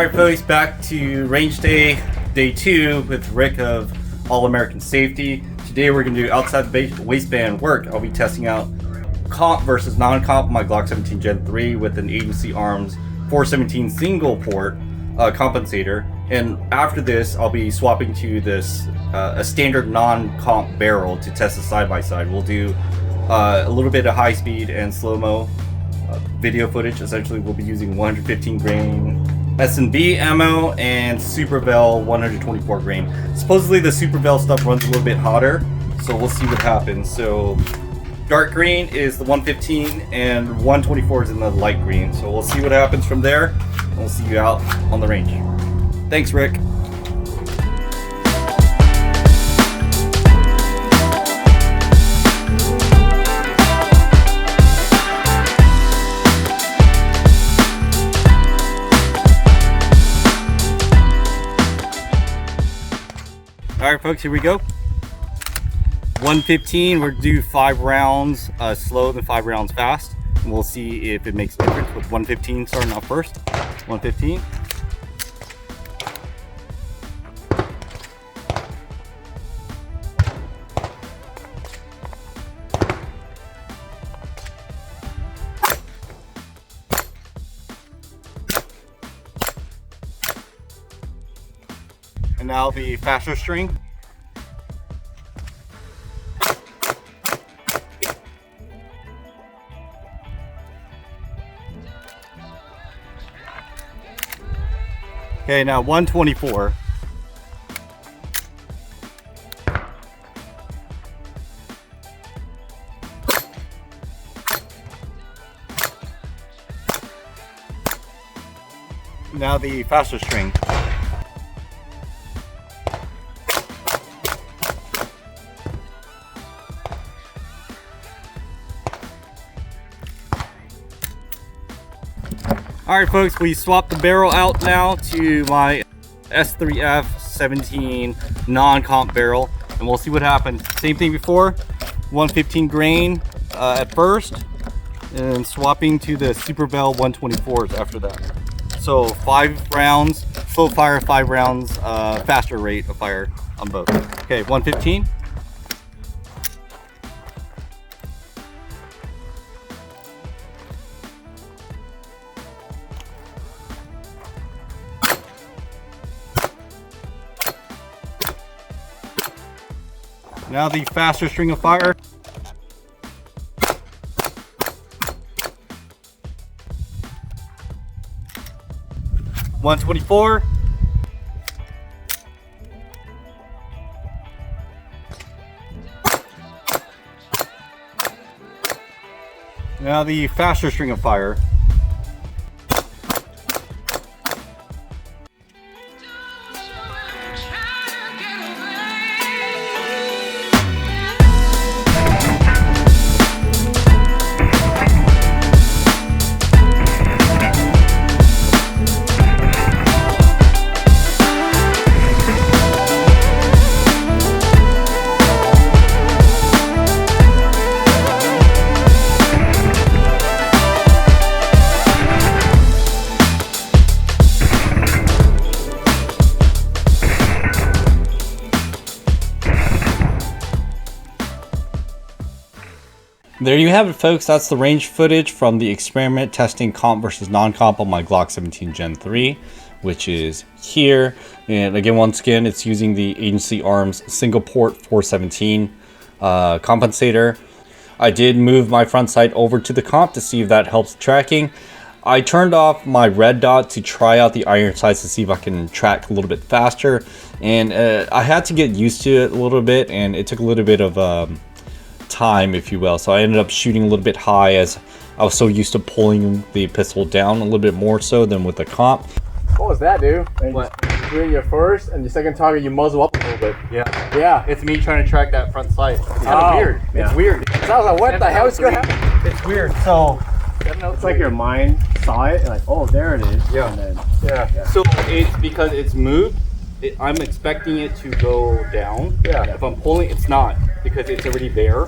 Alright folks, back to range day 2 with Rick of All American Safety. Today we're going to do outside the waistband work. I'll be testing out comp versus non-comp my Glock 17 Gen 3 with an Agency Arms 417 single port compensator. And after this, I'll be swapping to this a standard non-comp barrel to test the side-by-side. We'll do a little bit of high-speed and slow-mo video footage. Essentially, we'll be using 115 grain FMJ ammo and Supervel 124 grain. Supposedly the Supervel stuff runs a little bit hotter, so we'll see what happens. So dark green is the 115 and 124 is in the light green. So we'll see what happens from there, and we'll see you out on the range. Thanks, Rick. Alright folks, here we go. 115, we're gonna do 5 rounds slow and 5 rounds fast. And we'll see if it makes a difference with 115 starting off first. 115. And now the faster string. Okay, now 124. Now the faster string. Alright folks, we swapped the barrel out now to my S3F 17 non-comp barrel, and we'll see what happens. Same thing before, 115 grain at first, and swapping to the Supervel 124s after that. So 5 rounds, slow fire, 5 rounds, faster rate of fire on both. Okay, 115. Now the faster string of fire. .124. Now the faster string of fire. There you have it folks, that's the range footage from the experiment testing comp versus non-comp on my Glock 17 Gen 3, which is here. And again, once again, it's using the Agency Arms single port 417 compensator. I did move my front sight over to the comp to see if that helps tracking. I turned off my red dot to try out the iron sights to see if I can track a little bit faster. And I had to get used to it a little bit, and it took a little bit of time, if you will. So I ended up shooting a little bit high as I was so used to pulling the pistol down a little bit more so than with the comp. What was that, dude? What? Doing your first and your second target, you muzzle up a little bit. Yeah. Yeah. It's me trying to track that front sight. It's kind of weird. Yeah. It's weird. So I was like, what the hell is going to happen? It's weird. So It's like your mind saw it and like, oh, there it is. Yeah. And then, yeah. So it's because it's moved. I'm expecting it to go down. Yeah. If I'm pulling, it's not, because it's already there.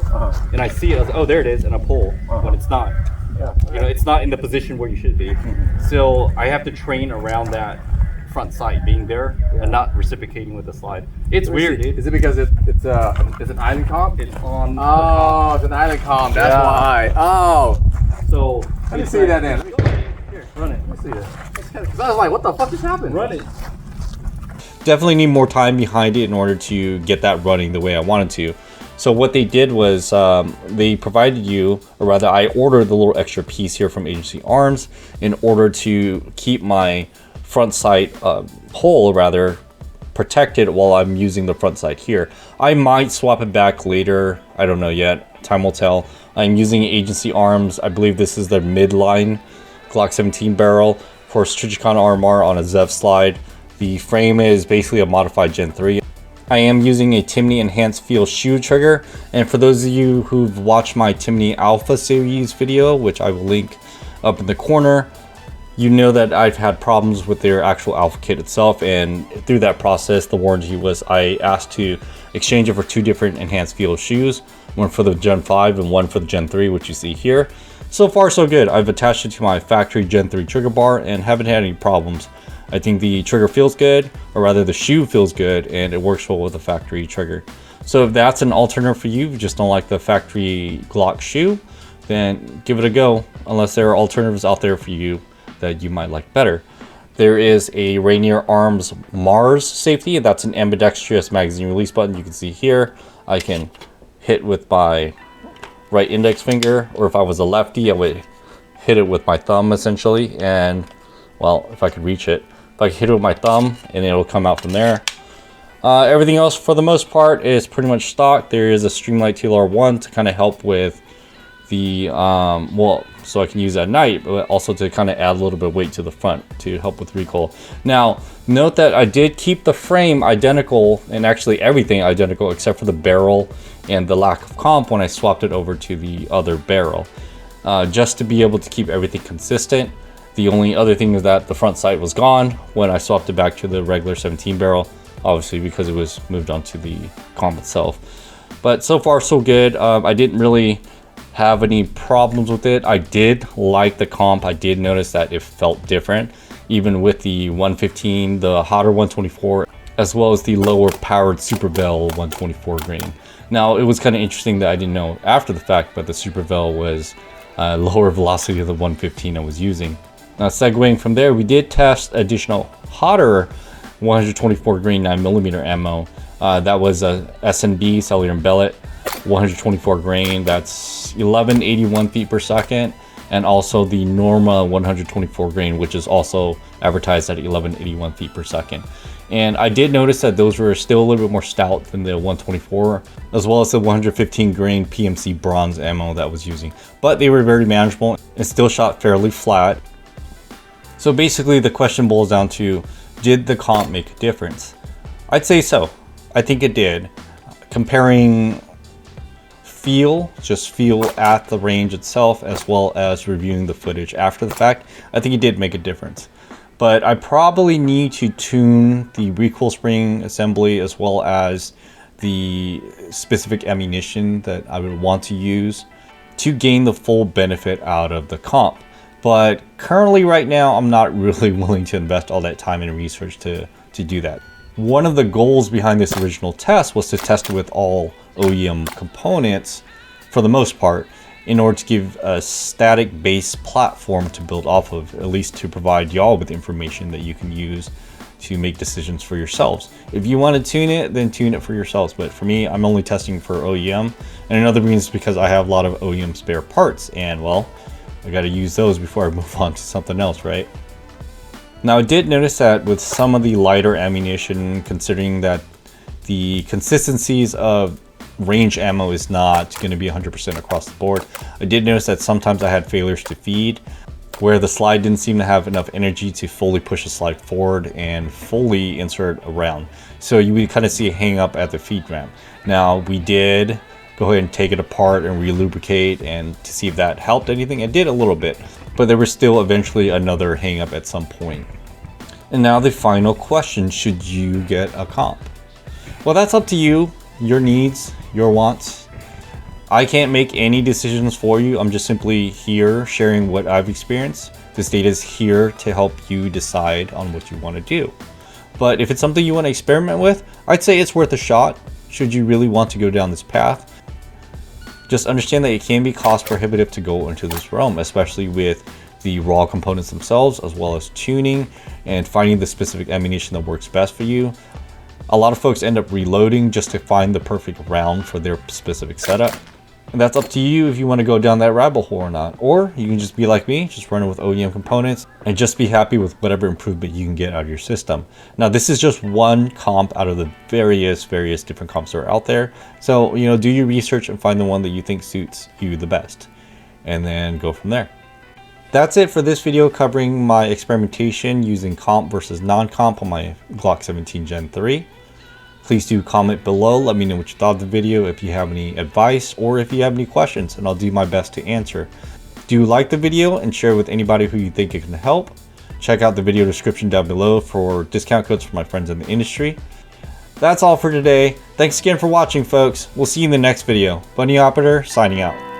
And I see it, I was like, oh, there it is, and I pull when it's not. Yeah. You know, it's not in the position where you should be. So I have to train around that front sight being there and not reciprocating with the slide. It's weird, dude. Is it because it's an island comp? It's on. Oh, it's an island comp. That's why. Oh. So Let me see that then. Here, run it. Let me see this. Because I was like, what the fuck just happened? Run it. Definitely need more time behind it in order to get that running the way I wanted to. So what they did was they provided you, or rather I ordered the little extra piece here from Agency Arms in order to keep my front sight hole rather protected while I'm using the front sight here. I might swap it back later. I don't know yet. Time will tell. I'm using Agency Arms. I believe this is their midline Glock 17 barrel for Strategicon RMR on a ZEV slide. The frame is basically a modified Gen 3. I am using a Timney Enhanced Feel shoe trigger, and for those of you who've watched my Timney Alpha series video, which I will link up in the corner, you know that I've had problems with their actual Alpha kit itself, and through that process the warranty was I asked to exchange it for 2 different Enhanced Feel shoes, one for the Gen 5 and one for the Gen 3, which you see here. So far so good. I've attached it to my factory Gen 3 trigger bar and haven't had any problems. I think the trigger feels good, or rather the shoe feels good, and it works well with the factory trigger. So if that's an alternative for you just don't like the factory Glock shoe, then give it a go, unless there are alternatives out there for you that you might like better. There is a Rainier Arms Mars safety, and that's an ambidextrous magazine release button. You can see here, I can hit with my right index finger, or if I was a lefty, I would hit it with my thumb essentially, and well, if I could reach it, if I could hit it with my thumb and it'll come out from there. Everything else for the most part is pretty much stock. There is a Streamlight TLR1 to kind of help with the, well, so I can use it at night, but also to kind of add a little bit of weight to the front to help with recoil. Now, note that I did keep the frame identical, and actually everything identical except for the barrel and the lack of comp when I swapped it over to the other barrel, just to be able to keep everything consistent. The only other thing is that the front sight was gone when I swapped it back to the regular 17 barrel, obviously because it was moved onto the comp itself. But so far so good. I didn't really have any problems with it. I did like the comp. I did notice that it felt different, even with the 115, the hotter 124, as well as the lower powered Super Vel 124 grain. Now, it was kind of interesting that I didn't know after the fact, but the Super Vel was lower velocity of the 115 I was using. Now, segueing from there, we did test additional hotter 124 grain 9mm ammo. That was a SNB, cellular and bellet, 124 grain. That's 1181 feet per second. And also the Norma 124 grain, which is also advertised at 1181 feet per second. And I did notice that those were still a little bit more stout than the 124, as well as the 115 grain PMC Bronze ammo that I was using. But they were very manageable and still shot fairly flat. So basically the question boils down to, did the comp make a difference? I'd say so. I think it did. Comparing just feel at the range itself, as well as reviewing the footage after the fact, I think it did make a difference. But I probably need to tune the recoil spring assembly as well as the specific ammunition that I would want to use to gain the full benefit out of the comp. But currently right now, I'm not really willing to invest all that time and research to do that. One of the goals behind this original test was to test it with all OEM components for the most part, in order to give a static base platform to build off of, at least to provide y'all with information that you can use to make decisions for yourselves. If you want to tune it, then tune it for yourselves. But for me, I'm only testing for OEM. And another reason is because I have a lot of OEM spare parts, and well, I got to use those before I move on to something else, right? Now, I did notice that with some of the lighter ammunition, considering that the consistencies of range ammo is not going to be 100% across the board, I did notice that sometimes I had failures to feed, where the slide didn't seem to have enough energy to fully push the slide forward and fully insert a round. So you would kind of see a hang up at the feed ramp. Now, we did go ahead and take it apart and re-lubricate and to see if that helped anything. It did a little bit, but there was still eventually another hang up at some point. And now the final question, should you get a comp? Well, that's up to you, your needs, your wants. I can't make any decisions for you. I'm just simply here sharing what I've experienced. This data is here to help you decide on what you want to do. But if it's something you want to experiment with, I'd say it's worth a shot should you really want to go down this path. Just understand that it can be cost prohibitive to go into this realm, especially with the raw components themselves, as well as tuning and finding the specific ammunition that works best for you. A lot of folks end up reloading just to find the perfect round for their specific setup. And that's up to you if you want to go down that rabbit hole or not. Or you can just be like me, just run it with OEM components and just be happy with whatever improvement you can get out of your system. Now, this is just one comp out of the various different comps that are out there. So, do your research and find the one that you think suits you the best, and then go from there. That's it for this video covering my experimentation using comp versus non-comp on my Glock 17 Gen 3. Please do comment below, let me know what you thought of the video, if you have any advice or if you have any questions, and I'll do my best to answer. Do like the video and share with anybody who you think it can help. Check out the video description down below for discount codes for my friends in the industry. That's all for today. Thanks again for watching, folks. We'll see you in the next video. Bunny Operator signing out.